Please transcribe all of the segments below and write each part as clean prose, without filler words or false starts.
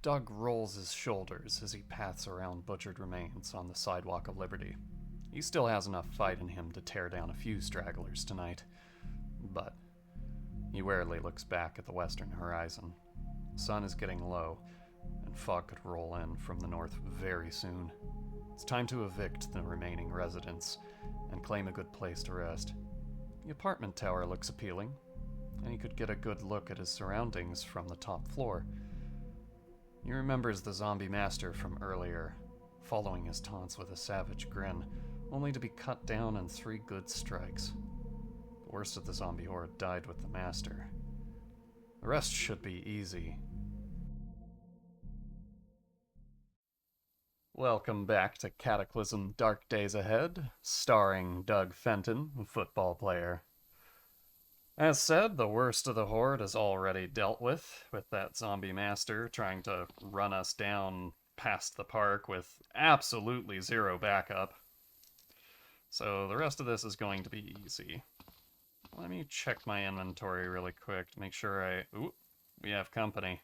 Doug rolls his shoulders as he paths around butchered remains on the sidewalk of Liberty. He still has enough fight in him to tear down a few stragglers tonight, but he warily looks back at the western horizon. The sun is getting low, and fog could roll in from the north very soon. It's time to evict the remaining residents and claim a good place to rest. The apartment tower looks appealing, and he could get a good look at his surroundings from the top floor. He remembers the zombie master from earlier, following his taunts with a savage grin, only to be cut down in 3 good strikes. The worst of the zombie horde died with the master. The rest should be easy. Welcome back to Cataclysm: Dark Days Ahead, starring Doug Fenton, football player. As said, the worst of the horde is already dealt with that zombie master trying to run us down past the park with absolutely zero backup. So the rest of this is going to be easy. Let me check my inventory really quick to make sure Ooh, we have company.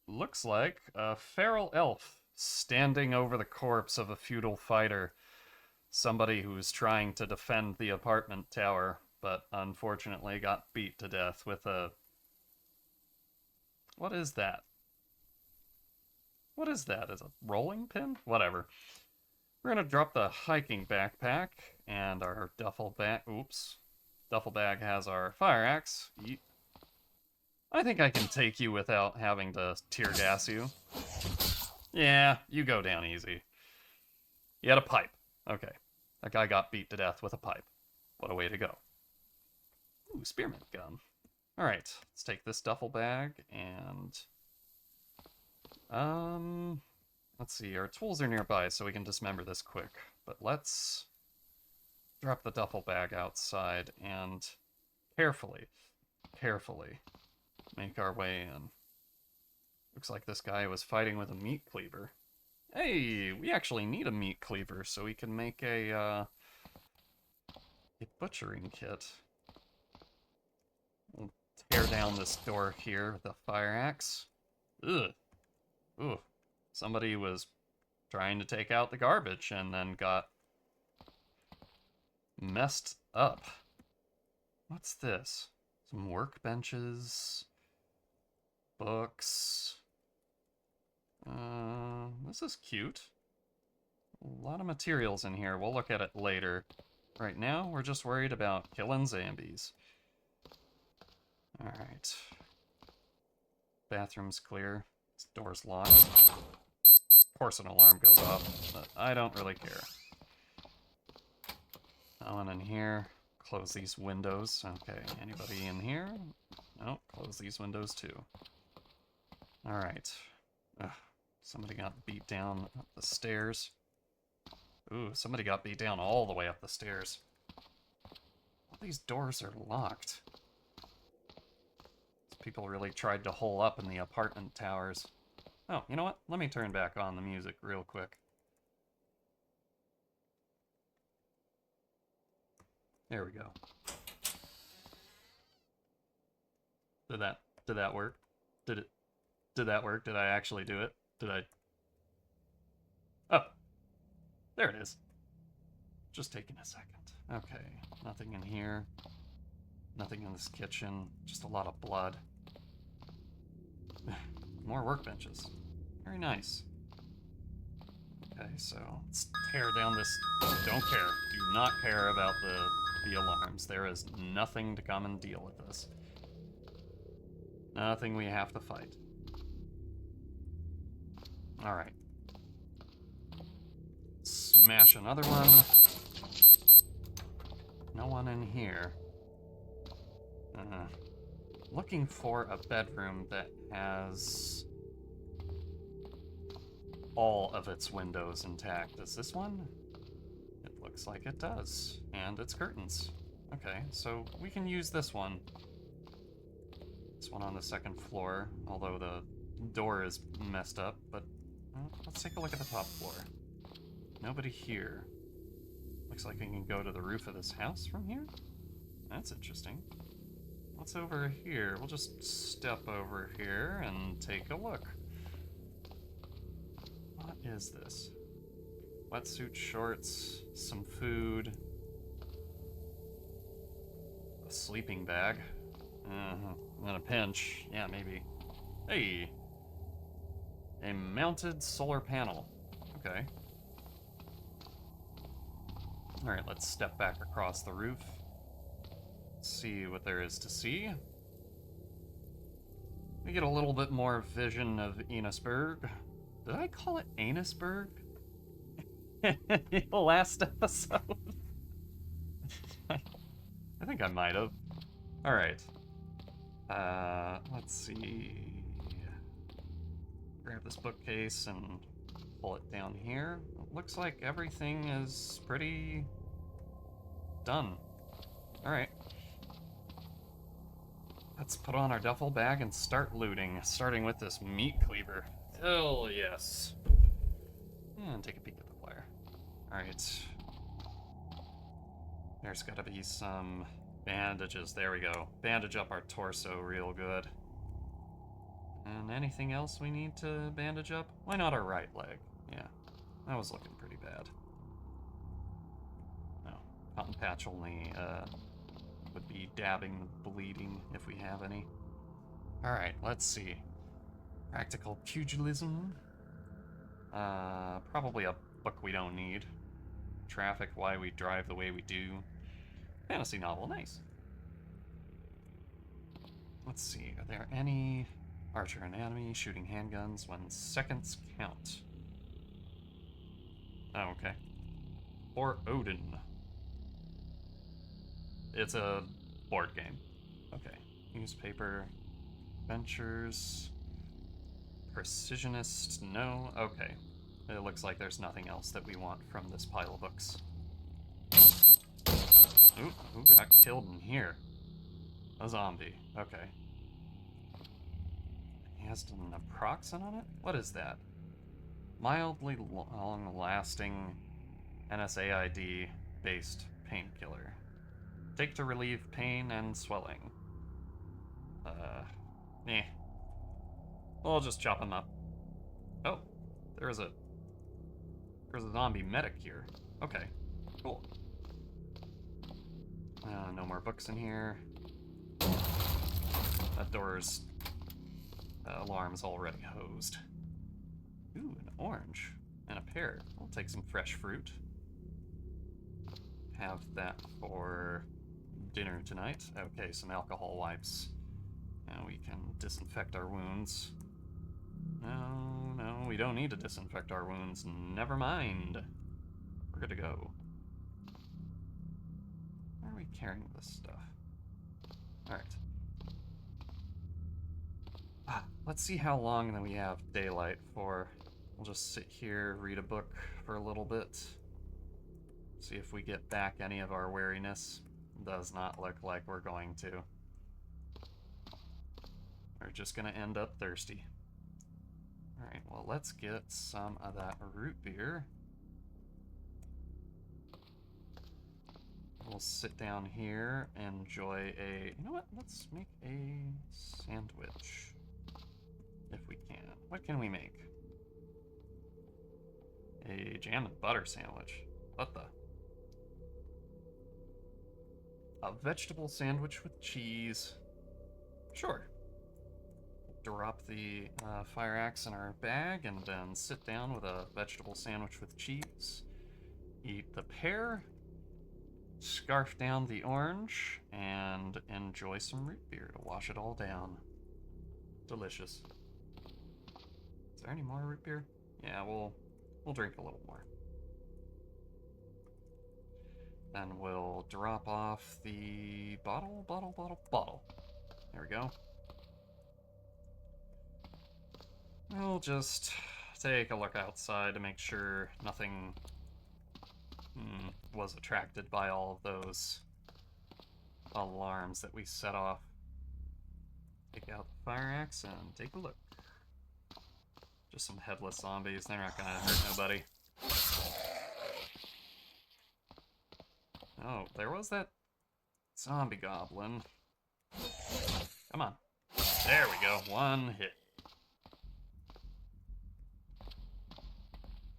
Looks like a feral elf standing over the corpse of a feudal fighter. Somebody who's trying to defend the apartment tower, but unfortunately got beat to death with a... What is that? What is that? Is it a rolling pin? Whatever. We're gonna drop the hiking backpack and our duffel bag. Oops. Duffel bag has our fire axe. Yeet. I think I can take you without having to tear gas you. Yeah, you go down easy. You had a pipe. Okay. That guy got beat to death with a pipe. What a way to go. Ooh, spearmint gun. Alright, let's take this duffel bag and... let's see, our tools are nearby so we can dismember this quick. But let's drop the duffel bag outside and carefully make our way in. Looks like this guy was fighting with a meat cleaver. Hey, we actually need a meat cleaver so we can make a butchering kit. We'll tear down this door here with a fire axe. Ugh. Ooh. Somebody was trying to take out the garbage and then got messed up. What's this? Some workbenches. Books. This is cute. A lot of materials in here. We'll look at it later. Right now, we're just worried about killing zombies. Alright. Bathroom's clear. This door's locked. Of course an alarm goes off, but I don't really care. No one in here. Close these windows. Okay, anybody in here? No, close these windows too. Alright. Somebody got beat down up the stairs. Ooh, somebody got beat down all the way up the stairs. All these doors are locked. These people really tried to hole up in the apartment towers. Oh, you know what? Let me turn back on the music real quick. There we go. Did that work? Did that work? Did I actually do it? Did I? Oh, there it is. Just taking a second. Okay, nothing in here. Nothing in this kitchen. Just a lot of blood. More workbenches. Very nice. Okay, so let's tear down this. Don't care. Do not care about the alarms. There is nothing to come and deal with this. Nothing we have to fight. Alright. Smash another one. No one in here. Looking for a bedroom that has all of its windows intact. Is this one? It looks like it does. And its curtains. Okay, so we can use this one. This one on the second floor, although the door is messed up, but let's take a look at the top floor. Nobody here. Looks like we can go to the roof of this house from here? That's interesting. What's over here? We'll just step over here and take a look. What is this? Wetsuit shorts, some food, a sleeping bag. In a pinch. Yeah, maybe. Hey! A mounted solar panel. Okay. Alright, let's step back across the roof. See what there is to see. We get a little bit more vision of Enosburg. Did I call it Anusburg? The last episode? I think I might have. Alright. Let's see. Grab this bookcase and pull it down here. It looks like everything is pretty done. Alright. Let's put on our duffel bag and start looting, starting with this meat cleaver. Hell yes. And take a peek at the flyer. Alright. There's gotta be some bandages. There we go. Bandage up our torso real good. And anything else we need to bandage up? Why not our right leg? Yeah, that was looking pretty bad. No, cotton patch only would be dabbing the bleeding if we have any. Alright, let's see. Practical pugilism. Probably a book we don't need. Traffic, why we drive the way we do. Fantasy novel, nice. Let's see, are there any... Archer anatomy, shooting handguns when seconds count. Oh, okay. Or Odin. It's a board game. Okay. Newspaper. Adventures. Precisionist, no. Okay. It looks like there's nothing else that we want from this pile of books. Ooh, who got killed in here? A zombie. Okay. He has an naproxen on it? What is that? Mildly long-lasting NSAID-based painkiller. Take to relieve pain and swelling. We'll just chop him up. Oh, there's a zombie medic here. Okay, cool. No more books in here. That door's alarm's already hosed. Ooh, an orange and a pear. We'll take some fresh fruit. Have that for dinner tonight. Okay, some alcohol wipes. Now we can disinfect our wounds. No, we don't need to disinfect our wounds. Never mind. We're good to go. Why are we carrying this stuff? Alright. Let's see how long that we have daylight for. We'll just sit here, read a book for a little bit. See if we get back any of our wariness. Does not look like we're going to. We're just gonna end up thirsty. Alright, well let's get some of that root beer. We'll sit down here, enjoy a... You know what? Let's make a sandwich. If we can. What can we make? A jam and butter sandwich. What the? A vegetable sandwich with cheese. Sure. Drop the fire axe in our bag and then sit down with a vegetable sandwich with cheese. Eat the pear. Scarf down the orange. And enjoy some root beer to wash it all down. Delicious. Is there any more root beer? Yeah, we'll drink a little more. Then we'll drop off the bottle. There we go. We'll just take a look outside to make sure nothing was attracted by all of those alarms that we set off. Take out the fire axe and take a look. Just some headless zombies. They're not gonna hurt nobody. Oh, there was that zombie goblin. Come on. There we go. One hit.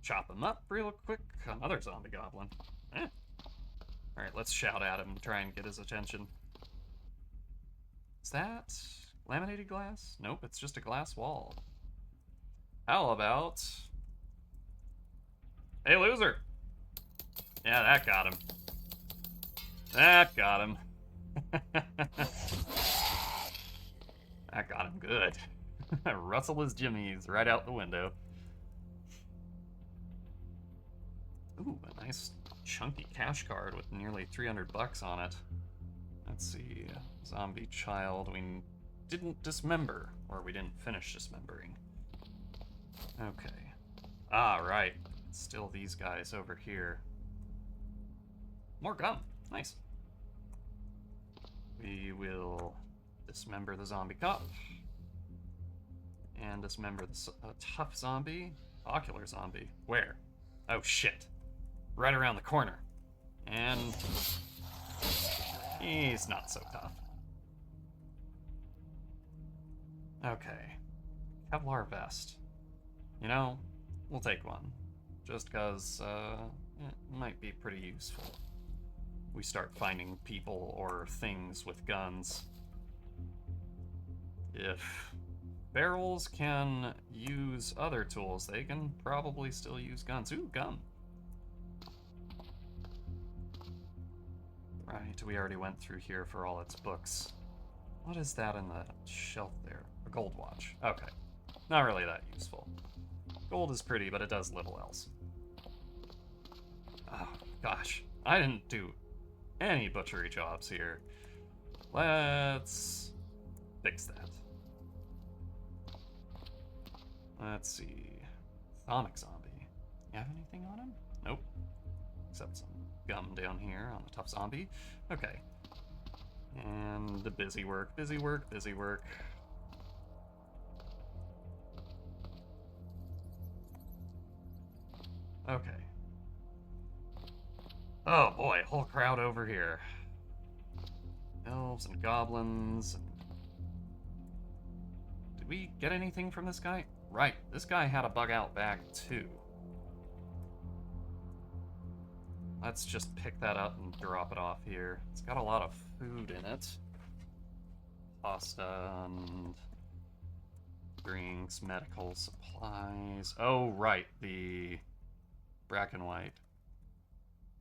Chop him up real quick. Another zombie goblin. Alright, let's shout at him and try and get his attention. Is that laminated glass? Nope, it's just a glass wall. How about... Hey, loser! Yeah, that got him. That got him. That got him good. Rustle his jimmies right out the window. Ooh, a nice chunky cash card with nearly 300 bucks on it. Let's see. Zombie child. We didn't dismember, or we didn't finish dismembering. Okay. Ah, right. It's still these guys over here. More gum. Nice. We will dismember the zombie cop. And dismember the tough zombie. Ocular zombie. Where? Oh, shit. Right around the corner. And... he's not so tough. Okay. Kevlar vest. You know, we'll take one. Just because, it might be pretty useful. We start finding people or things with guns. If barrels can use other tools, they can probably still use guns. Ooh, gum. Right, we already went through here for all its books. What is that in the shelf there? A gold watch. Okay. Not really that useful. Gold is pretty, but it does little else. Oh, gosh. I didn't do any butchery jobs here. Let's fix that. Let's see. Thonic zombie. You have anything on him? Nope. Except some gum down here on the tough zombie. Okay. And the busy work, busy work, busy work. Okay. Oh boy, whole crowd over here. Elves and goblins. And... did we get anything from this guy? Right, this guy had a bug out bag too. Let's just pick that up and drop it off here. It's got a lot of food in it. Pasta and drinks, medical supplies. Oh, right, the Bracken White.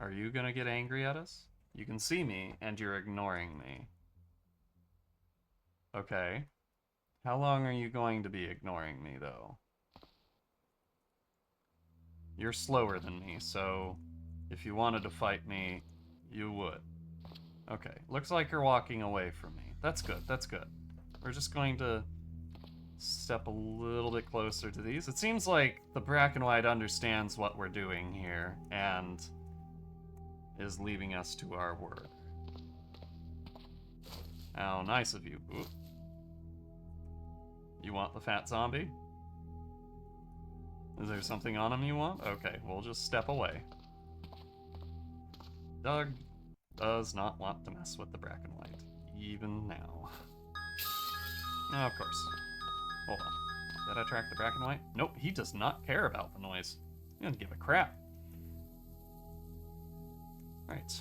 Are you gonna get angry at us? You can see me, and you're ignoring me. Okay. How long are you going to be ignoring me, though? You're slower than me, so if you wanted to fight me, you would. Okay, looks like you're walking away from me. That's good, that's good. We're just going to step a little bit closer to these. It seems like the Bracken White understands what we're doing here, and is leaving us to our work. How nice of you. Ooh. You want the fat zombie? Is there something on him you want? Okay, we'll just step away. Doug does not want to mess with the Bracken White, even now. Oh, of course. Hold on. Did I track the Bracken White? Nope, he does not care about the noise. He doesn't give a crap. Right.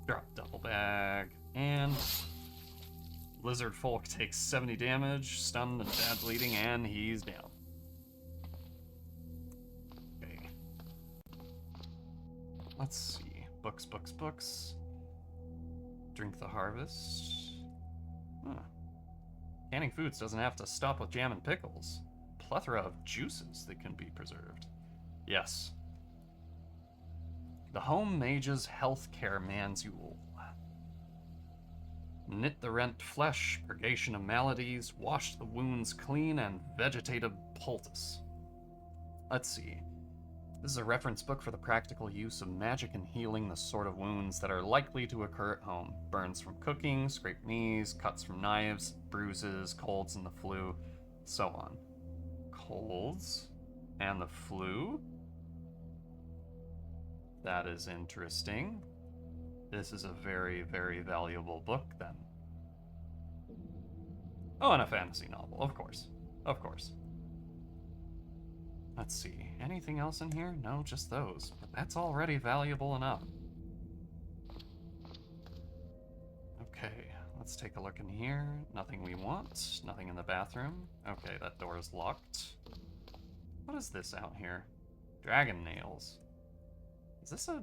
Drop double bag. And Lizard Folk takes 70 damage, stunned and bad bleeding, and he's down. Okay. Let's see. Books, books, books. Drink the harvest. Huh. Canning foods doesn't have to stop with jam and pickles. Plethora of juices that can be preserved. Yes. The Home Mage's Healthcare Manual. Knit the rent flesh, purgation of maladies, wash the wounds clean, and vegetative poultice. Let's see. This is a reference book for the practical use of magic in healing the sort of wounds that are likely to occur at home. Burns from cooking, scraped knees, cuts from knives, bruises, colds and the flu, so on. Colds and the flu? That is interesting. This is a very, very valuable book, then. Oh, and a fantasy novel, of course. Of course. Let's see, anything else in here? No, just those. But that's already valuable enough. Okay, let's take a look in here. Nothing we want. Nothing in the bathroom. Okay, that door is locked. What is this out here? Dragon nails. Is this a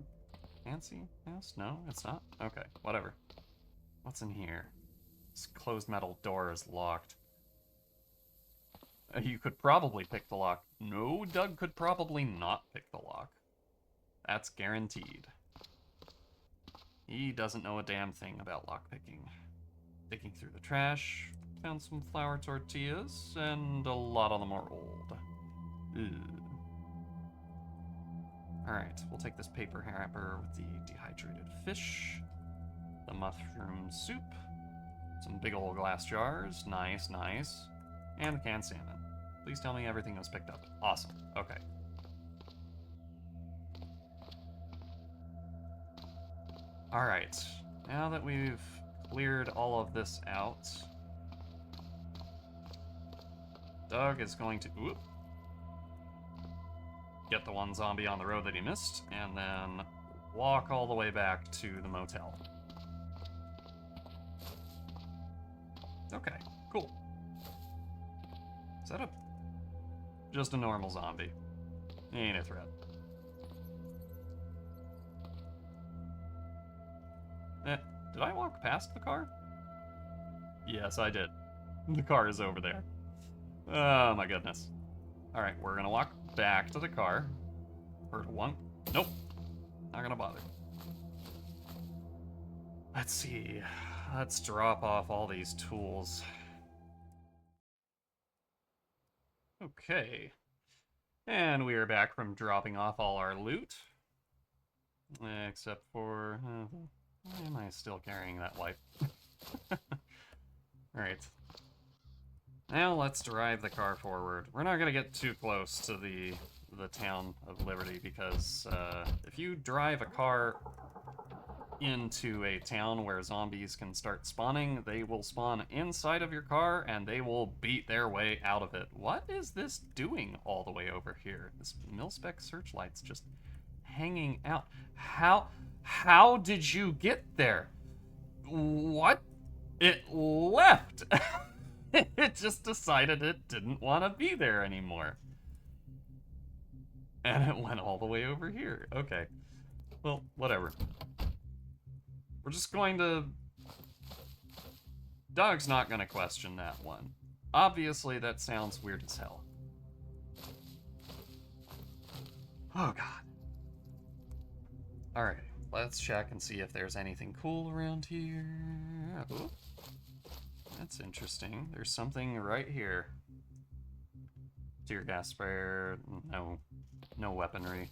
fancy house? No, it's not? Okay, whatever. What's in here? This closed metal door is locked. You could probably pick the lock. No, Doug could probably not pick the lock. That's guaranteed. He doesn't know a damn thing about lockpicking. Digging through the trash, found some flour tortillas, and a lot of them are old. Ugh. Alright, we'll take this paper wrapper with the dehydrated fish, the mushroom soup, some big old glass jars, nice, nice, and the canned salmon. Please tell me everything was picked up. Awesome, okay. Alright, now that we've cleared all of this out, Doug is going to get the one zombie on the road that he missed, and then walk all the way back to the motel. Okay, cool. Is that just a normal zombie? He ain't a threat. Did I walk past the car? Yes, I did. The car is over there. Oh my goodness. Alright, we're gonna walk back to the car. Heard one. Nope. Not gonna bother. Let's see. Let's drop off all these tools. Okay. And we are back from dropping off all our loot. Except for... why am I still carrying that light? Alright. Now let's drive the car forward. We're not gonna get too close to the town of Liberty because if you drive a car into a town where zombies can start spawning, they will spawn inside of your car and they will beat their way out of it. What is this doing all the way over here? This mil-spec searchlight's just hanging out. How did you get there? What? It left! It just decided it didn't want to be there anymore. And it went all the way over here. Okay. Well, whatever. We're just going to... Doug's not going to question that one. Obviously, that sounds weird as hell. Oh, God. Alright, let's check and see if there's anything cool around here. Ooh. That's interesting. There's something right here. Tear gas sprayer. No weaponry.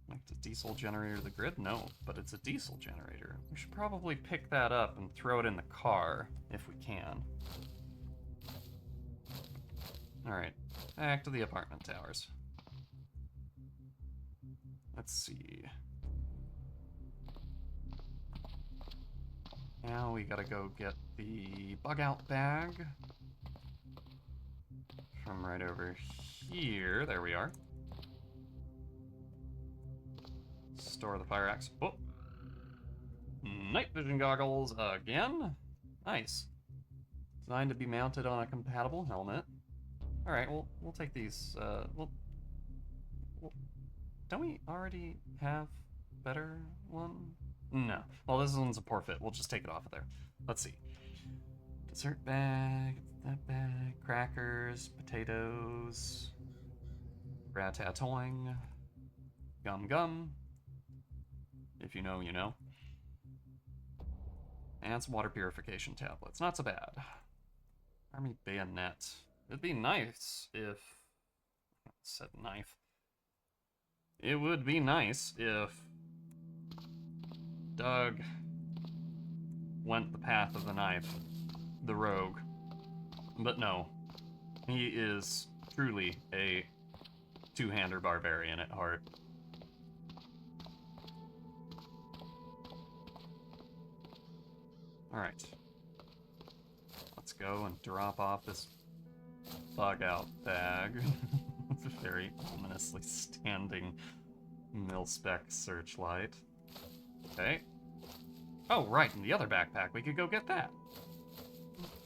Like the diesel generator of the grid? No, but it's a diesel generator. We should probably pick that up and throw it in the car, if we can. Alright, back to the apartment towers. Let's see. Now we gotta go get the bug out bag from right over here. There we are. Store the fire axe. Oh! Night vision goggles again. Nice. Designed to be mounted on a compatible helmet. Alright, we'll take these. Don't we already have better one? No. Well, this one's a poor fit. We'll just take it off of there. Let's see. Dessert bag, that bag, crackers, potatoes, ratatouille, gum. If you know, you know. And some water purification tablets. Not so bad. Army bayonet. It'd be nice if... I said knife. It would be nice if Doug went the path of the knife, the rogue. But no, he is truly a two-hander barbarian at heart. Alright. go and drop off this bug-out bag. Very ominously standing mil-spec searchlight. Okay. Oh, right, in the other backpack, we could go get that.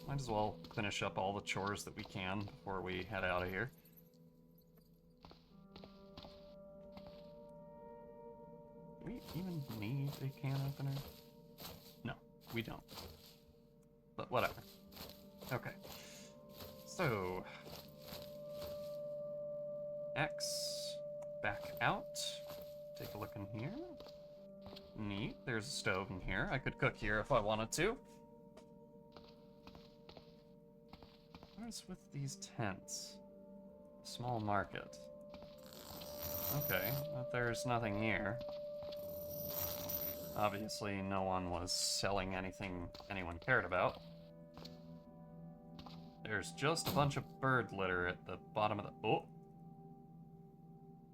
Might as well finish up all the chores that we can before we head out of here. Do we even need a can opener? No, we don't. But whatever. Okay. So... X, back out. Take a look in here. Neat, there's a stove in here. I could cook here if I wanted to. What's with these tents? Small market. Okay, but there's nothing here. Obviously, no one was selling anything anyone cared about. There's just a bunch of bird litter at the bottom of the... Oh!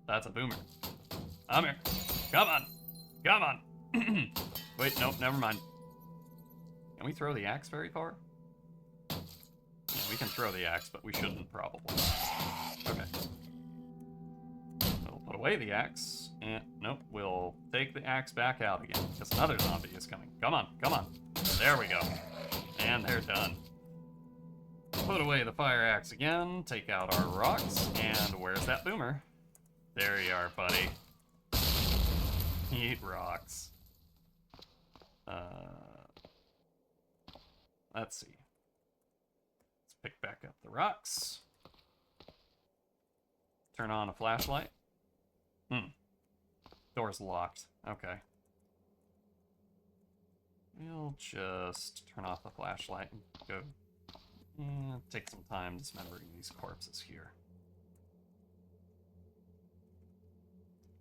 That's a boomer. I'm here. Come on! Come on! Wait, nope, never mind. Can we throw the axe very far? Yeah, we can throw the axe, but we shouldn't probably. Okay. We'll put away the axe, and nope, we'll take the axe back out again, because another zombie is coming. Come on, come on. There we go. And they're done. Put away the fire axe again, take out our rocks, and where's that boomer? There you are, buddy. Eat rocks. Let's see. Let's pick back up the rocks. Turn on a flashlight. Door's locked. Okay. We'll just turn off the flashlight and go. Take some time dismembering these corpses here.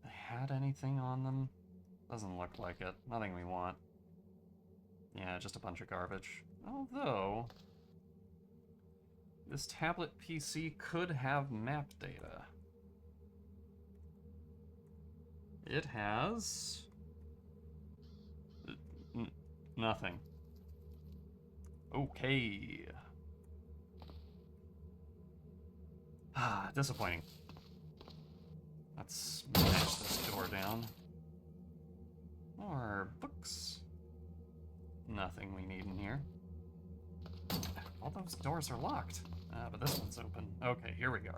They had anything on them? Doesn't look like it. Nothing we want. Yeah, just a bunch of garbage. Although, this tablet PC could have map data. It has... nothing. Okay. Ah, disappointing. Let's smash this door down. More books. Nothing we need in here. All those doors are locked. But this one's open. Okay, here we go.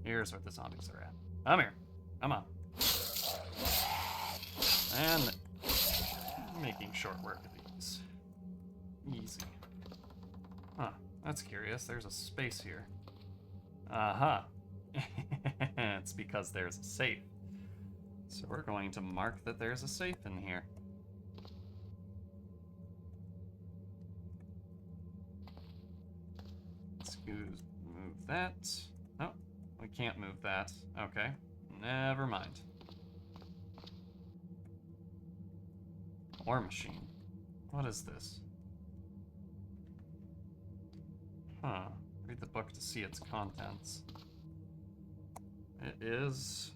Here's where the zombies are at. I'm here. Come on. And making short work of these. Easy. Huh, that's curious. There's a space here. Uh-huh. It's because there's a safe. So we're going to mark that there's a safe in here. Let's move that. Oh, we can't move that. Okay, never mind. War machine. What is this? Huh. Read the book to see its contents. It is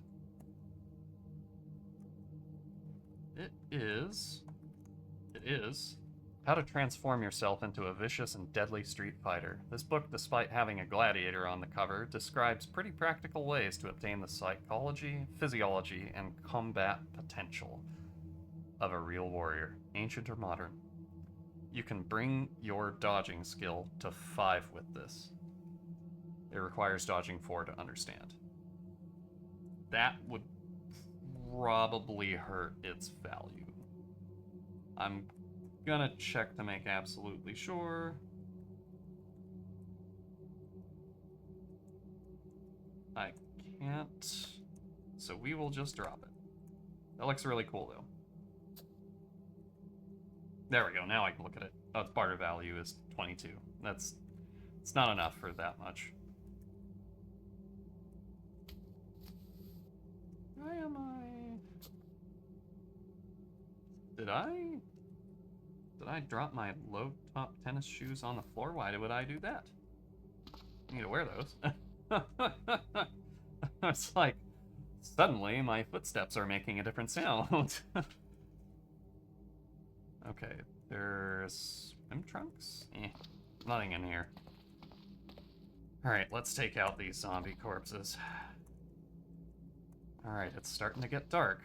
How to Transform Yourself into a Vicious and Deadly Street Fighter. This book, despite having a gladiator on the cover, describes pretty practical ways to obtain the psychology, physiology, and combat potential of a real warrior, ancient or modern. You can bring your dodging skill to 5 with this. It requires dodging 4 to understand. That would probably hurt its value. I'm gonna check to make absolutely sure. I can't, so we will just drop it. That looks really cool though. There we go, now I can look at it. Oh, its barter value is 22. It's not enough for that much. Why am I... Did I drop my low-top tennis shoes on the floor? Why would I do that? I need to wear those. It's like, suddenly my footsteps are making a different sound. Okay, there's swim trunks? Nothing in here. Alright, let's take out these zombie corpses. Alright, it's starting to get dark.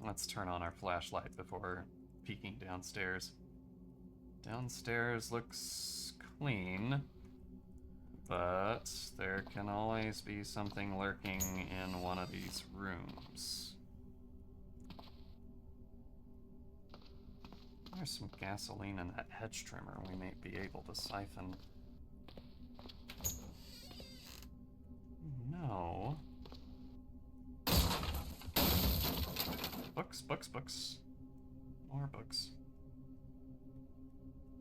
Let's turn on our flashlight before peeking downstairs. Downstairs looks clean, but there can always be something lurking in one of these rooms. There's some gasoline in that hedge trimmer we may be able to siphon. No. Books, books, books. More books.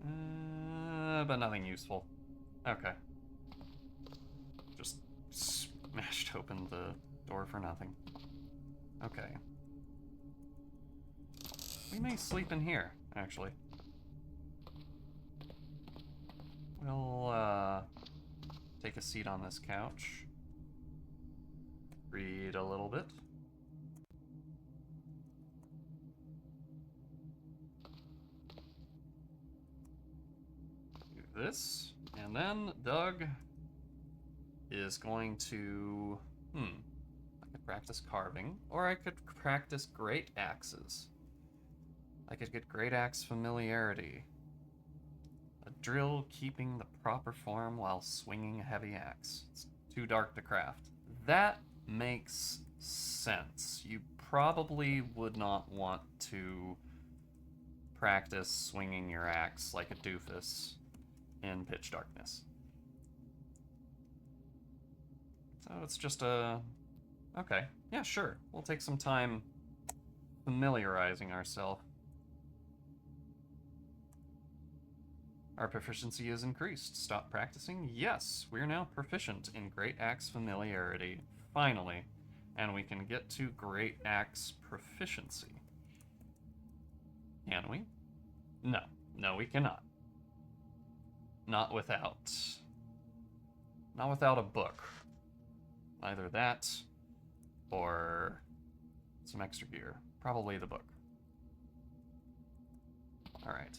But nothing useful. Okay. Just smashed open the door for nothing. Okay. We may sleep in here, actually. We'll, take a seat on this couch. Read a little bit. Do this, and then Doug is going to... I could practice carving, or I could practice great axes. I could get great axe familiarity. A drill keeping the proper form while swinging a heavy axe. It's too dark to craft. That makes sense. You probably would not want to practice swinging your axe like a doofus in pitch darkness. So it's just a... Okay, yeah, sure. We'll take some time familiarizing ourselves. Our proficiency is increased. Stop practicing? Yes, we're now proficient in Great Axe Familiarity. Finally. And we can get to Great Axe Proficiency. Can we? No. No, we cannot. Not without a book. Either that, or some extra gear. Probably the book. Alright.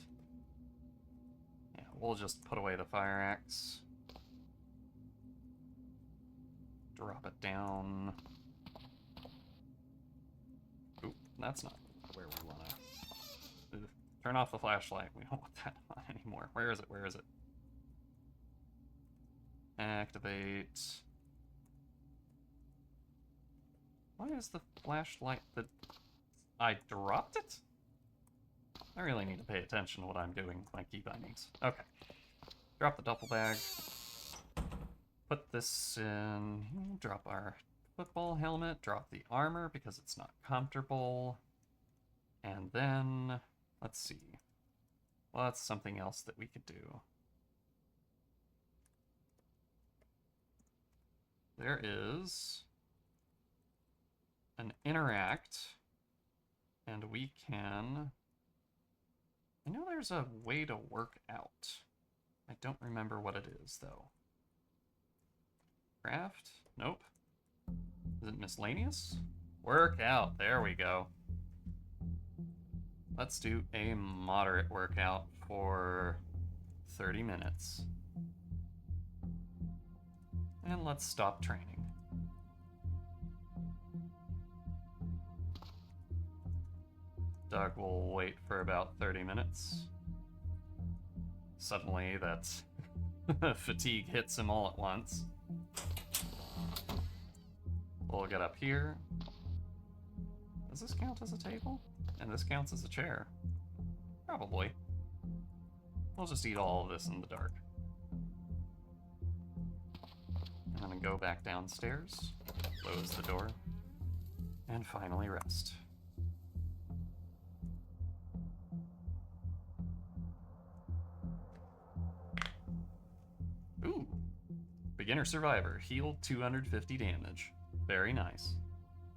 Yeah, we'll just put away the fire axe. Drop it down. Oop, that's not where we want to... Turn off the flashlight. We don't want that on anymore. Where is it? Where is it? Activate. Why is the flashlight that... I dropped it? I really need to pay attention to what I'm doing with my key bindings. Okay. Drop the duffel bag. Put this in. Drop our football helmet. Drop the armor because it's not comfortable. And then, let's see. Well, that's something else that we could do. There is an interact, and we can... I know there's a way to work out. I don't remember what it is, though. Craft? Nope. Is it miscellaneous? Work out. There we go. Let's do a moderate workout for 30 minutes. And let's stop training. Doug will wait for about 30 minutes. Suddenly, that fatigue hits him all at once. We'll get up here. Does this count as a table? And this counts as a chair. Probably. We'll just eat all of this in the dark. And then go back downstairs, close the door, and finally rest. Ooh. Beginner Survivor. Heal 250 damage. Very nice.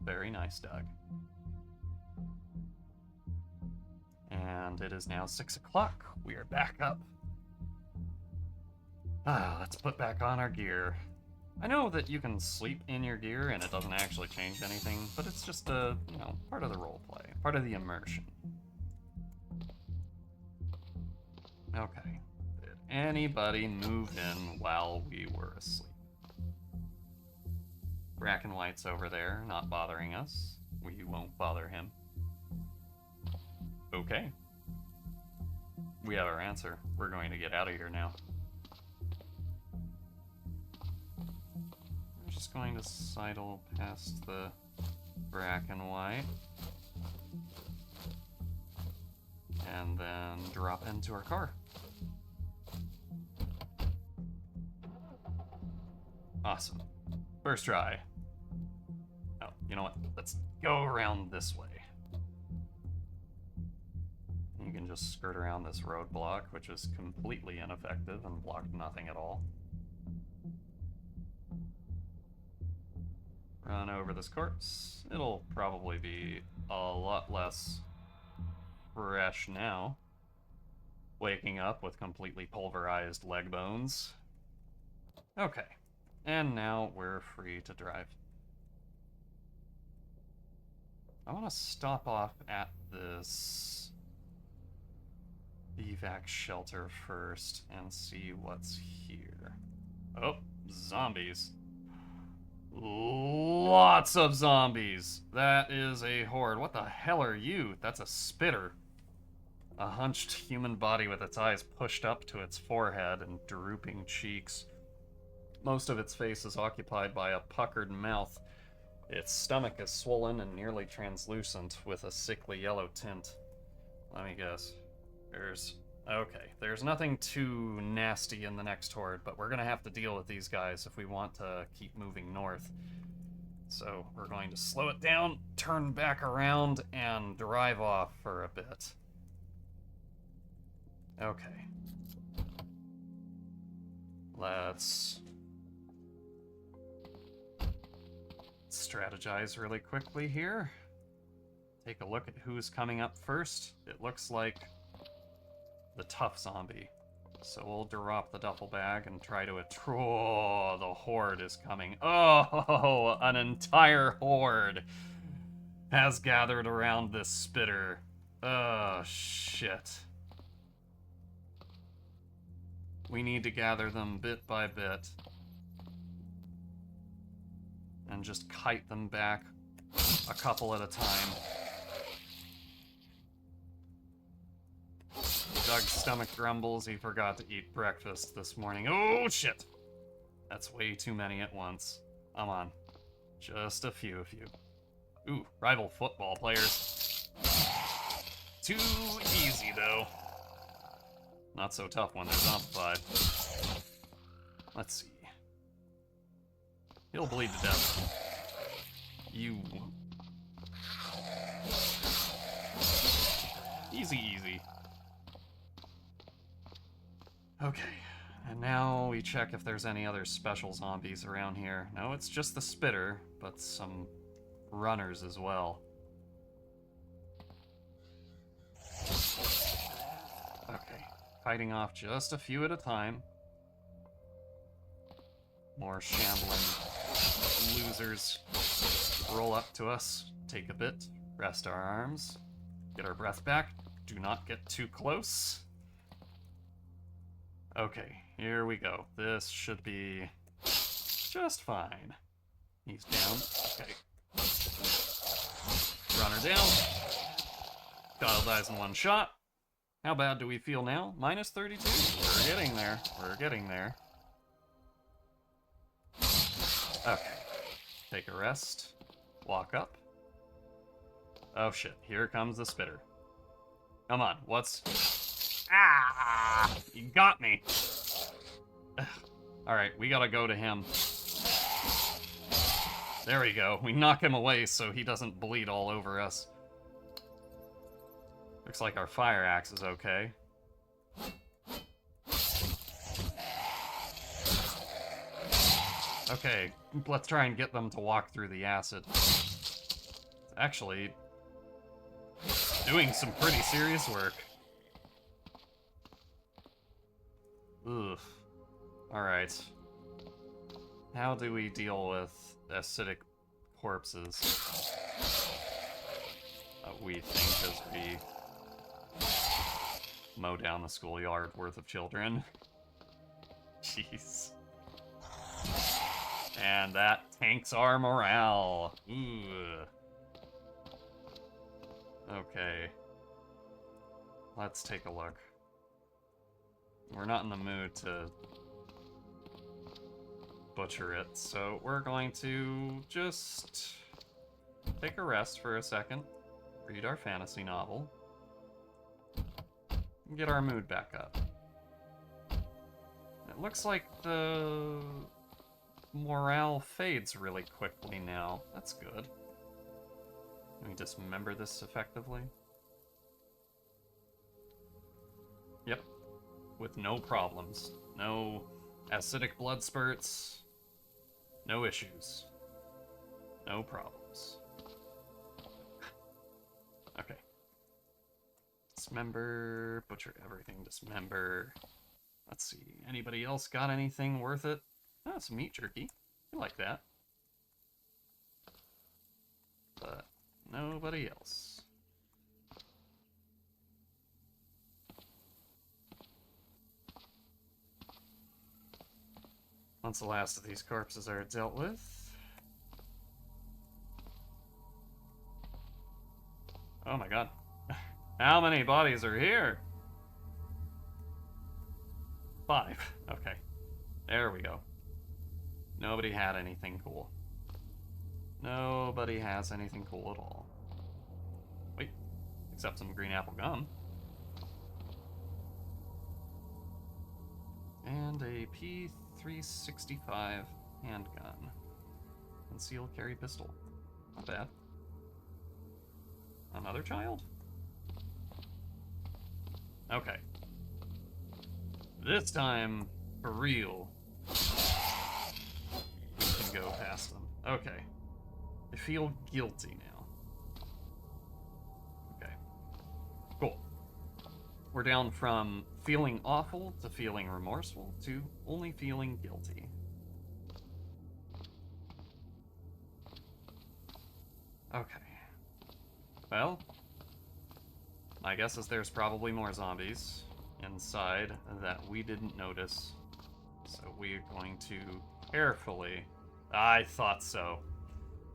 Very nice, Doug. And it is now 6 o'clock. We are back up. Let's put back on our gear. I know that you can sleep in your gear and it doesn't actually change anything, but it's just a, part of the roleplay, part of the immersion. Okay. Did anybody move in while we were asleep? Bracken White's over there, not bothering us. We won't bother him. Okay. We have our answer. We're going to get out of here now. I'm just going to sidle past the Bracken White. And then drop into our car. Awesome. First try. Oh, you know what? Let's go around this way. You can just skirt around this roadblock, which is completely ineffective and blocked nothing at all. Run over this corpse. It'll probably be a lot less fresh now. Waking up with completely pulverized leg bones. Okay. And now we're free to drive. I want to stop off at this evac shelter first and see what's here. Oh, zombies. Lots of zombies. That is a horde. What the hell are you? That's a spitter. A hunched human body with its eyes pushed up to its forehead and drooping cheeks. Most of its face is occupied by a puckered mouth. Its stomach is swollen and nearly translucent with a sickly yellow tint. Let me guess. There's nothing too nasty in the next horde, but we're gonna have to deal with these guys if we want to keep moving north. So we're going to slow it down, turn back around, and drive off for a bit. Okay. Let's strategize really quickly here. Take a look at who's coming up first. It looks like the tough zombie. So we'll drop the duffel bag and try to Oh, the horde is coming. Oh, an entire horde has gathered around this spitter. Oh, shit. We need to gather them bit by bit. And just kite them back a couple at a time. Doug's stomach grumbles he forgot to eat breakfast this morning. Oh, shit! That's way too many at once. Come on. Just a few of you. Ooh, rival football players. Too easy, though. Not so tough when they're zombified. Let's see. He'll bleed to death. You. Easy, easy. Okay, and now we check if there's any other special zombies around here. No, it's just the spitter, but some runners as well. Okay, fighting off just a few at a time. More shambling losers roll up to us, take a bit, rest our arms, get our breath back, do not get too close. Okay, here we go. This should be just fine. He's down. Okay. Runner down. Child dies in one shot. How bad do we feel now? Minus 32. We're getting there. We're getting there. Okay. Take a rest. Walk up. Oh shit, here comes the spitter. Come on, Ah! You got me! Alright, we gotta go to him. There we go. We knock him away so he doesn't bleed all over us. Looks like our fire axe is okay. Okay, let's try and get them to walk through the acid. It's actually doing some pretty serious work. Ugh. Alright. How do we deal with acidic corpses? We think as we mow down the schoolyard worth of children. Jeez. And that tanks our morale. Ooh. Okay. Let's take a look. We're not in the mood to butcher it, so we're going to just take a rest for a second, read our fantasy novel, and get our mood back up. It looks like the morale fades really quickly now. That's good. Can we dismember this effectively? Yep. With no problems. No acidic blood spurts. No issues. No problems. Okay. Dismember, butcher everything, dismember. Let's see, anybody else got anything worth it? Oh, some meat jerky. I like that. But nobody else. Once the last of these corpses are dealt with... Oh my god. How many bodies are here? 5. Okay. There we go. Nobody had anything cool. Nobody has anything cool at all. Wait. Except some green apple gum. And a P365 handgun. Concealed carry pistol. Not bad. Another child? Okay. This time, for real, we can go past them. Okay. I feel guilty now. Okay. Cool. We're down from feeling awful to feeling remorseful to only feeling guilty. Okay. Well, my guess is there's probably more zombies inside that we didn't notice. So we're going to carefully... I thought so.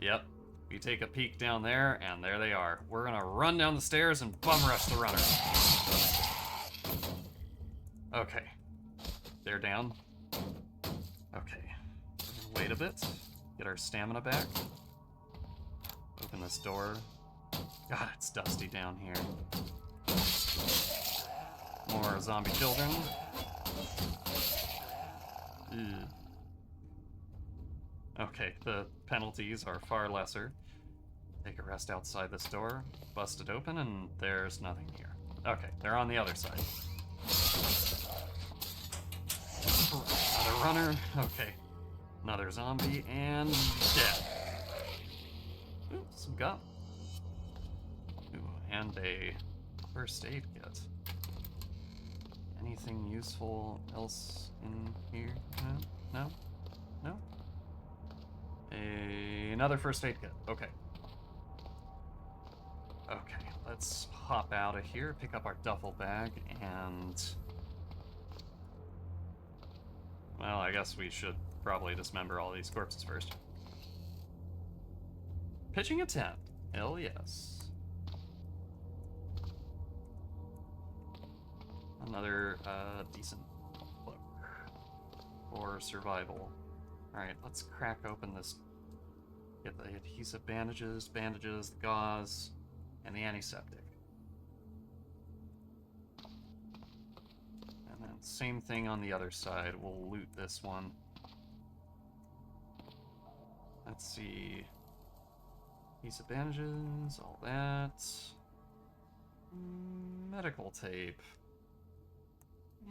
Yep. We take a peek down there, and there they are. We're gonna run down the stairs and bum rush the runner. Okay. They're down. Okay. We're gonna wait a bit. Get our stamina back. Open this door. God, it's dusty down here. More zombie children. Ew. Okay, the penalties are far lesser. Take a rest outside this door, bust it open, and there's nothing here. Okay, they're on the other side. Another runner. Okay. Another zombie, and dead. Ooh, some gum. Ooh, and a first aid kit. Anything useful else in here? No? No? No? Another first aid kit. Okay. Okay, let's hop out of here, pick up our duffel bag, and... Well, I guess we should probably dismember all these corpses first. Pitching a tent. Hell yes. Another decent cloak for survival. Alright, let's crack open this. Get the adhesive bandages, the gauze, and the antiseptic. And then same thing on the other side. We'll loot this one. Let's see. Adhesive bandages, all that. Medical tape.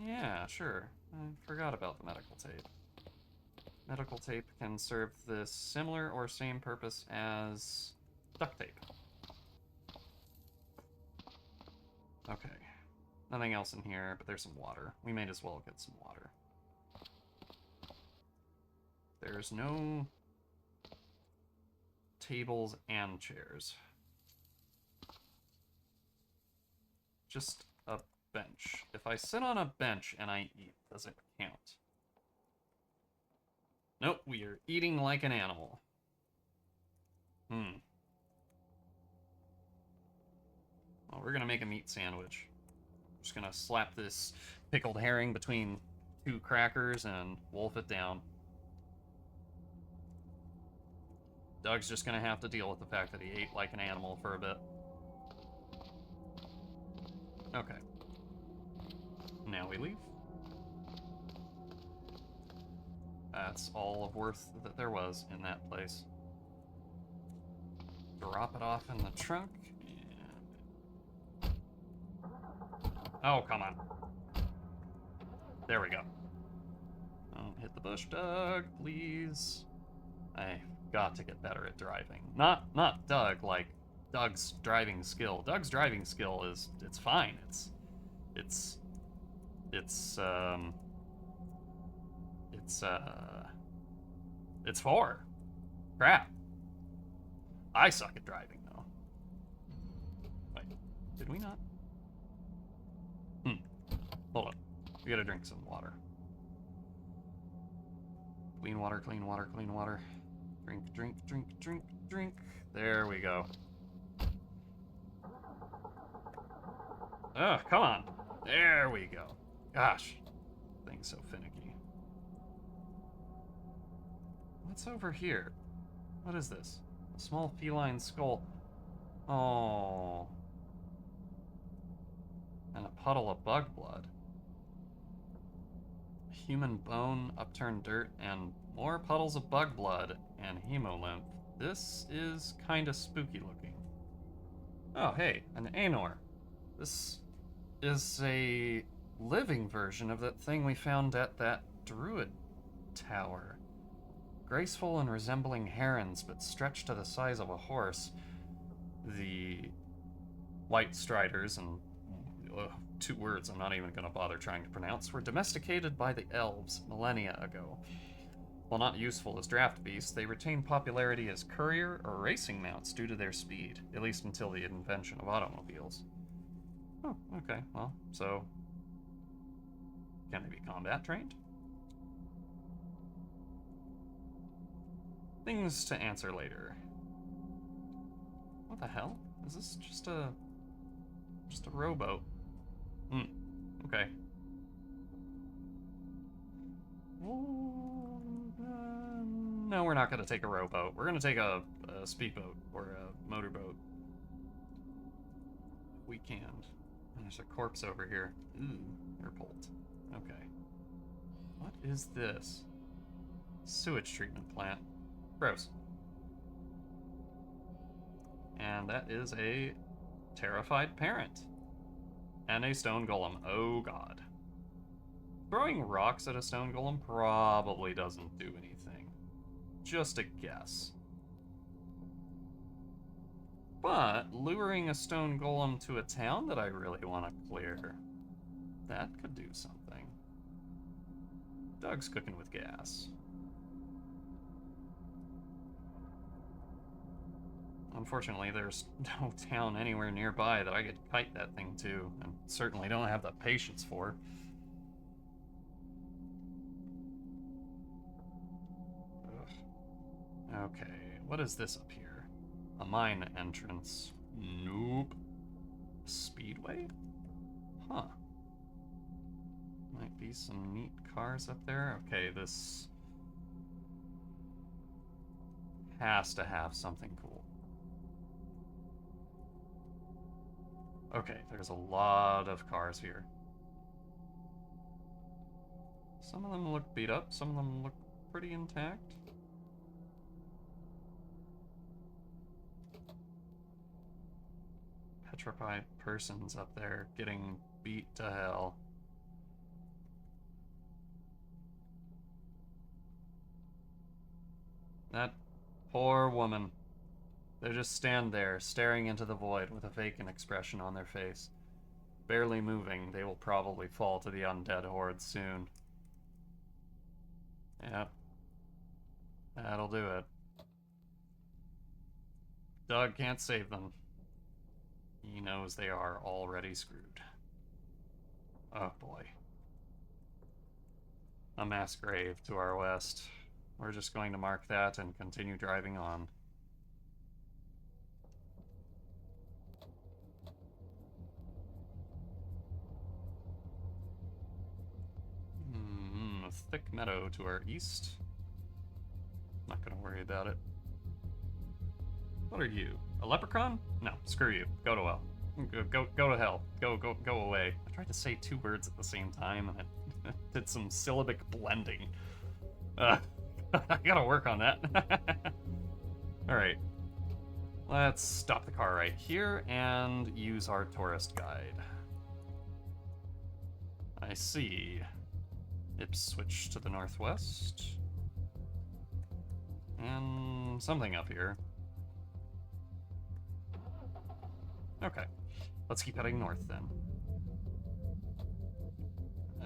Yeah, sure. I forgot about the medical tape. Medical tape can serve the similar or same purpose as duct tape. Okay. Nothing else in here, but there's some water. We may as well get some water. There's no tables and chairs. Just a bench. If I sit on a bench and I eat, does it count? Nope, we are eating like an animal. Well, we're gonna make a meat sandwich. Just gonna slap this pickled herring between 2 crackers and wolf it down. Doug's just gonna have to deal with the fact that he ate like an animal for a bit. Okay. Now we leave. That's all of worth that there was in that place. Drop it off in the trunk. And... oh, come on. There we go. Don't hit the bush, Doug, please. I've got to get better at driving. Not Doug, like Doug's driving skill. Doug's driving skill is, it's fine. It's 4. Crap. I suck at driving, though. Wait, did we not? Hold on. We gotta drink some water. Clean water, clean water, clean water. Drink, drink, drink, drink, drink. There we go. Oh, come on. There we go. Gosh. Thing's so finicky. What's over here? What is this? A small feline skull. Oh. And a puddle of bug blood. Human bone, upturned dirt, and more puddles of bug blood and hemolymph. This is kinda spooky looking. Oh, hey, an Anor. This is a living version of that thing we found at that druid tower. Graceful and resembling herons, but stretched to the size of a horse. The white striders, and 2 words I'm not even going to bother trying to pronounce, were domesticated by the elves millennia ago. While not useful as draft beasts, they retain popularity as courier or racing mounts due to their speed, at least until the invention of automobiles. Oh, okay, well, so... can they be combat trained? Things to answer later. What the hell? Is this just a rowboat? Okay. No, we're not gonna take a rowboat. We're gonna take a speedboat or a motorboat. We can. And there's a corpse over here. Ooh, airbolt. Okay. What is this? Sewage treatment plant. Gross. And that is a terrified parent. And a stone golem. Oh god. Throwing rocks at a stone golem probably doesn't do anything. Just a guess. But luring a stone golem to a town that I really want to clear, that could do something. Doug's cooking with gas. Unfortunately, there's no town anywhere nearby that I could kite that thing to, and certainly don't have the patience for. Ugh. Okay, what is this up here? A mine entrance. Nope. Speedway? Huh. Might be some neat cars up there. Okay, this has to have something cool. Okay, there's a lot of cars here. Some of them look beat up, some of them look pretty intact. Petrified persons up there getting beat to hell. That poor woman. They just stand there, staring into the void with a vacant expression on their face. Barely moving, they will probably fall to the undead horde soon. Yep. That'll do it. Doug can't save them. He knows they are already screwed. Oh boy. A mass grave to our west. We're just going to mark that and continue driving on. A thick meadow to our east. Not gonna worry about it. What are you? A leprechaun? No, screw you. Go to hell. Go to hell. Go away. I tried to say two words at the same time and it did some syllabic blending. I gotta work on that. Alright. Let's stop the car right here and use our tourist guide. I see. Ipswich to the northwest. And something up here. Okay. Let's keep heading north then.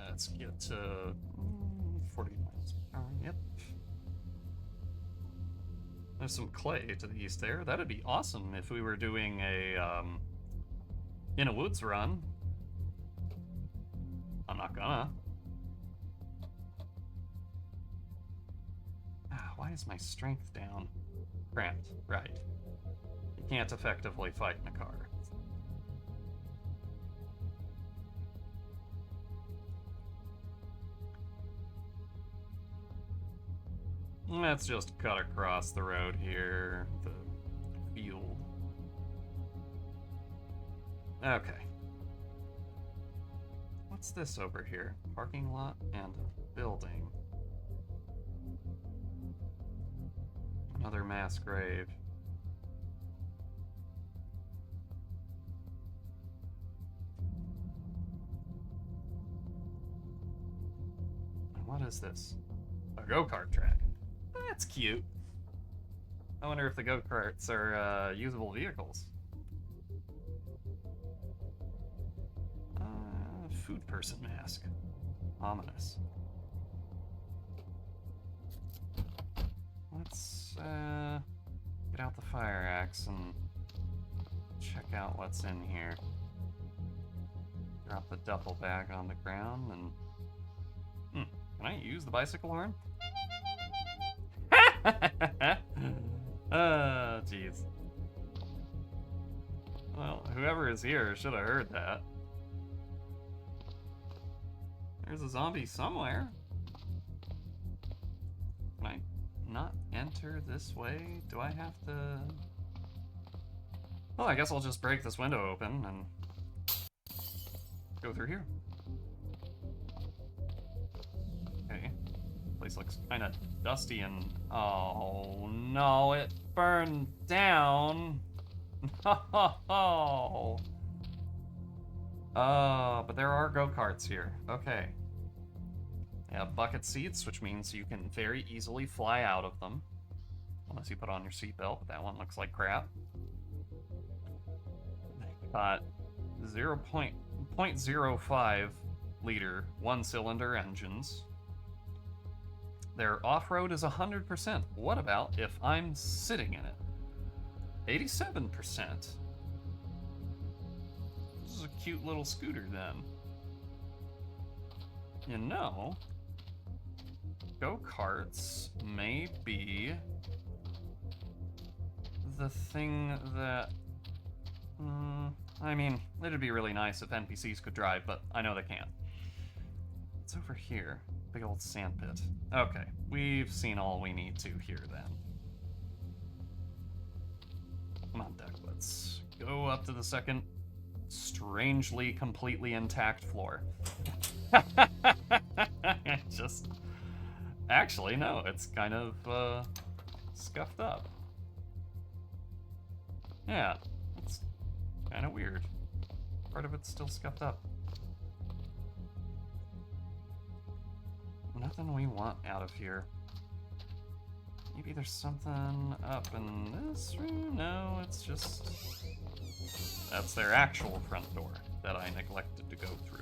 Let's get to 40 miles per hour. Yep. There's some clay to the east there. That'd be awesome if we were doing a in a woods run. I'm not gonna. Why is my strength down? Cramped, right. You can't effectively fight in a car. Let's just cut across the road here. The field. Okay. What's this over here? Parking lot and a building. Another mass grave. And what is this? A go-kart track. That's cute. I wonder if the go-karts are usable vehicles. Food person mask. Ominous. Let's get out the fire axe and check out what's in here. Drop the duffel bag on the ground and... Can I use the bicycle horn? Oh, jeez. Well, whoever is here should have heard that. There's a zombie somewhere. Can I not enter this way? Do I have to... Well, I guess I'll just break this window open and go through here. Okay. Place looks kind of dusty and... Oh, no, it burned down. Oh, but there are go-karts here. Okay. They have bucket seats, which means you can very easily fly out of them. Unless you put on your seatbelt, but that one looks like crap. They've got 0.05 liter one-cylinder engines. Their off-road is 100%. What about if I'm sitting in it? 87%. This is a cute little scooter then. You know, go-karts may be the thing that... I mean, it'd be really nice if NPCs could drive, but I know they can't. It's over here. Big old sand pit. Okay, we've seen all we need to here then. Come on, Doug, let's go up to the second strangely completely intact floor. Just... Actually, no, it's kind of, scuffed up. Yeah, it's kind of weird. Part of it's still scuffed up. Nothing we want out of here. Maybe there's something up in this room? No, it's just... That's their actual front door that I neglected to go through.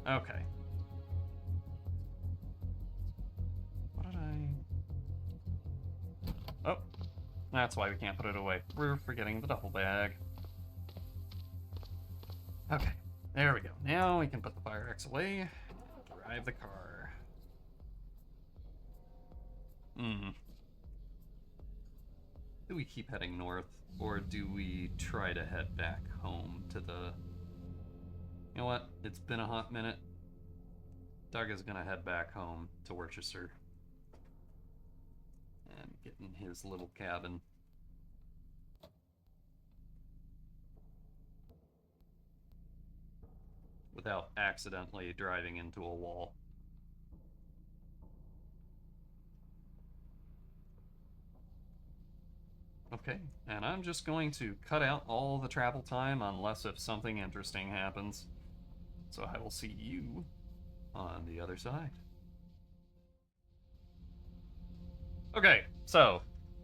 Okay. What did I... Oh, that's why we can't put it away. We're forgetting the duffel bag. Okay, there we go. Now we can put the fire axe away, drive the car. Do we keep heading north, or do we try to head back home to the... You know what? It's been a hot minute. Doug is gonna head back home to Worcester and get in his little cabin. Without accidentally driving into a wall. Okay, and I'm just going to cut out all the travel time unless if something interesting happens. So I will see you on the other side. Okay, so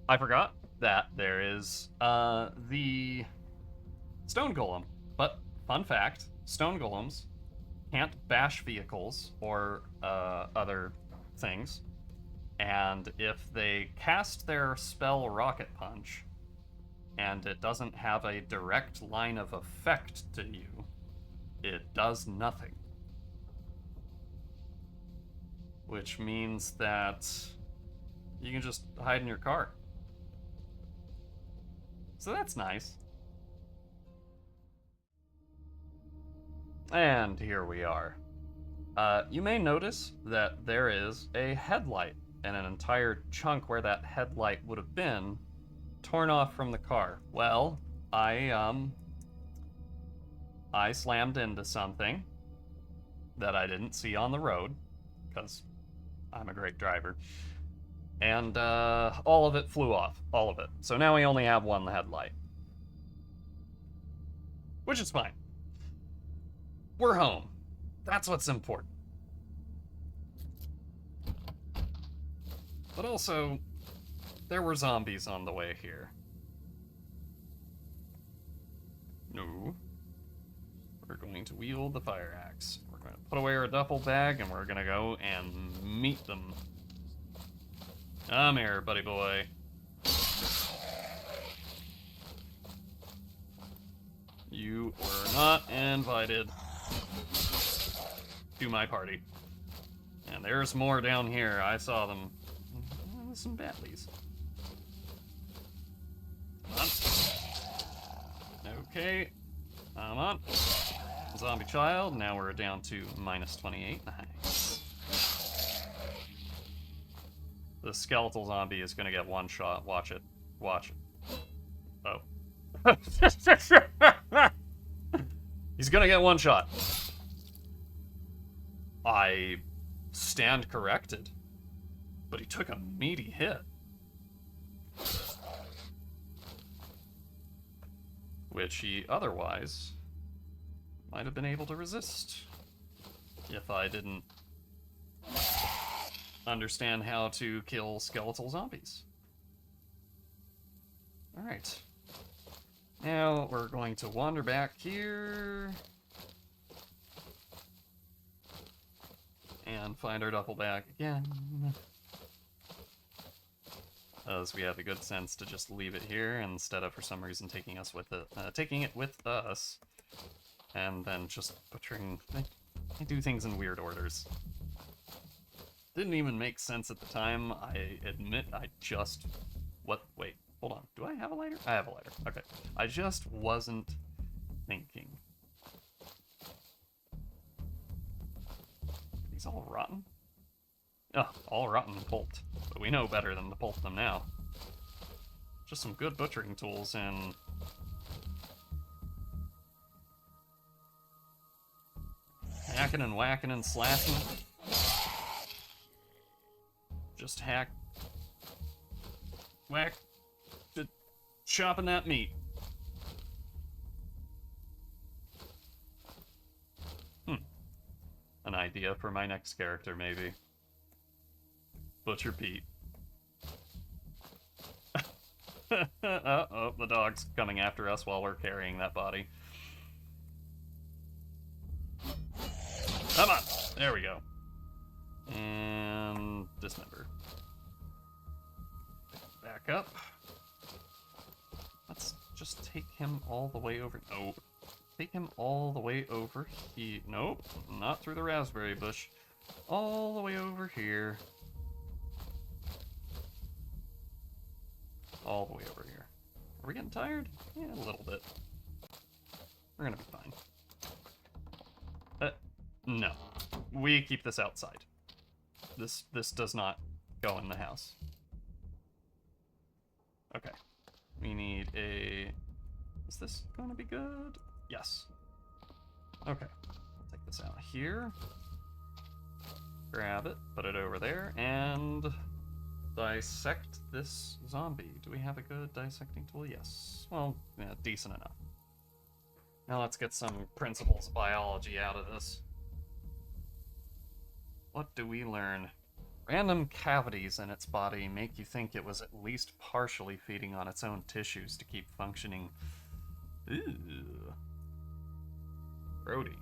I forgot that there is the stone golem. But fun fact, stone golems can't bash vehicles or other things. And if they cast their spell Rocket Punch, and it doesn't have a direct line of effect to you, it does nothing. Which means that you can just hide in your car. So that's nice. And here we are. You may notice that there is a headlight and an entire chunk where that headlight would have been torn off from the car. Well, I slammed into something that I didn't see on the road, because I'm a great driver. And all of it flew off. All of it. So now we only have one headlight. Which is fine. We're home. That's what's important. But also, there were zombies on the way here. No. We're going to wield the fire axe. We're going to put away our duffel bag and we're going to go and meet them. Come here, buddy boy. You were not invited to my party. And there's more down here. I saw them. Some badlies. Come on. Okay. Come on. Zombie child. Now we're down to minus 28. Nice. The skeletal zombie is gonna get one shot. Watch it. Watch it. Oh. He's gonna get one shot. I stand corrected. But he took a meaty hit. Which he otherwise might have been able to resist. If I didn't understand how to kill skeletal zombies. Alright. Now we're going to wander back here. And find our duffel bag again. As we have the good sense to just leave it here instead of for some reason taking it with us, and then just butchering. I do things in weird orders. Didn't even make sense at the time. I admit I just wait, hold on. Do I have a lighter? I have a lighter. Okay. I just wasn't thinking. Are these all rotten? Oh, all rotten and pulped. But we know better than to pulp them now. Just some good butchering tools and... hacking and whacking and slashing. Just hack. Whack. Just chopping that meat. An idea for my next character, maybe. Butcher Pete. Oh, the dog's coming after us while we're carrying that body. Come on! There we go. And dismember. Back up. Let's just take him all the way over. Oh, take him all the way over here. Nope, not through the raspberry bush. All the way over here. All the way over here. Are we getting tired? Yeah, a little bit. We're gonna be fine. No. We keep this outside. This does not go in the house. Okay. We need a... Is this gonna be good? Yes. Okay. Take this out here. Grab it, put it over there, and dissect this zombie. Do we have a good dissecting tool? Yes. Well, yeah, decent enough. Now let's get some principles of biology out of this. What do we learn? Random cavities in its body make you think it was at least partially feeding on its own tissues to keep functioning. Ooh. Brody.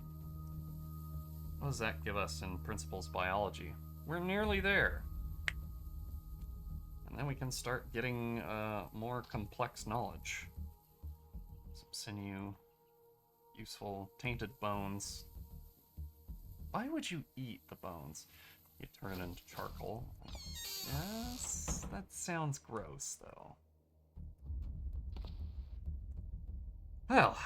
What does that give us in principles biology? We're nearly there. And then we can start getting more complex knowledge. Some sinew, useful tainted bones. Why would you eat the bones? You turn it into charcoal. Yes, that sounds gross, though. Well,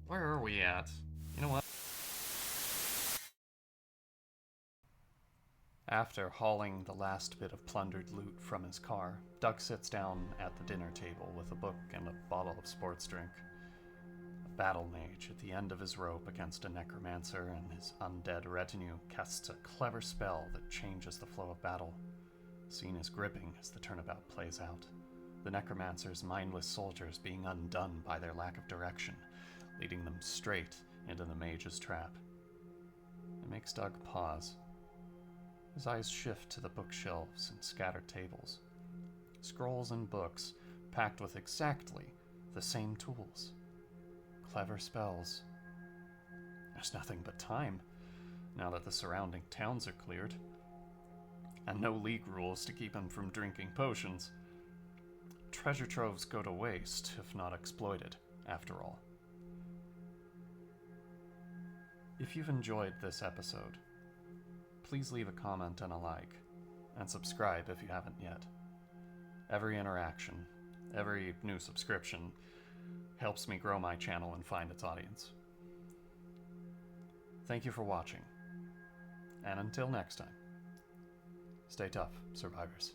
where are we at? You know what? After hauling the last bit of plundered loot from his car, Doug sits down at the dinner table with a book and a bottle of sports drink. A battle mage at the end of his rope against a necromancer and his undead retinue casts a clever spell that changes the flow of battle. The scene is gripping as the turnabout plays out, the necromancer's mindless soldiers being undone by their lack of direction, leading them straight into the mage's trap. It makes Doug pause. His eyes shift to the bookshelves and scattered tables. Scrolls and books packed with exactly the same tools. Clever spells. There's nothing but time, now that the surrounding towns are cleared. And no league rules to keep him from drinking potions. Treasure troves go to waste, if not exploited, after all. If you've enjoyed this episode, please leave a comment and a like, and subscribe if you haven't yet. Every interaction, every new subscription, helps me grow my channel and find its audience. Thank you for watching, and until next time, stay tough, survivors.